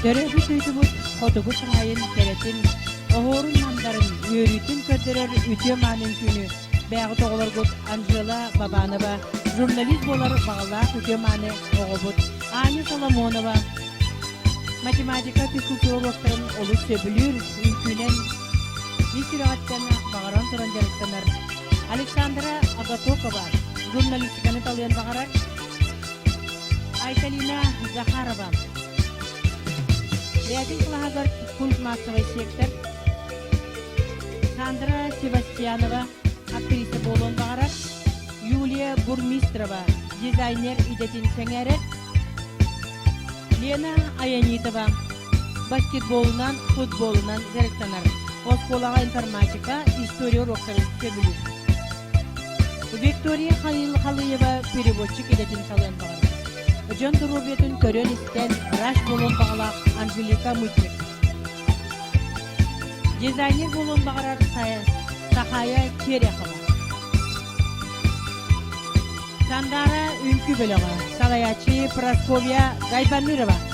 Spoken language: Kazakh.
Döröbü tüydübüt, kodugu çayın keretin, ohorun namdарын үйрүтүн көдөрөр үтө манын күнү. Бәгы тоголор бут Анжела Бабанова, журналист болар багалак үтө маны огобут. Аня Соломонова, математика физкультура докторын олу сөбүлүр үмкүнен мисираттан багаран туран жарыктанар. Александра Агатокова, журналистиканы талыян багарар. Айталина Захарова, Рядин Клагагар, культ массовый сектор. Сандра Севастьянова, актриса болон багарар. Юлия Бурмистрова, дизайнер идетин сеңерет. Лена Аянитова, баскетболунан, футболунан жарыктанар. Осколага информатика, история уроктарын сөбүлүр. Виктория Халилова, переводчик идетин талыян багарар. Жон Дурубетін көрен істен Раш болон бағалақ Анжелика Мытник. Дизайнер болон бағарар Сахая Черехова. Сандара Үнкі бөліға, Салаячи Прасковия Гайбанырова.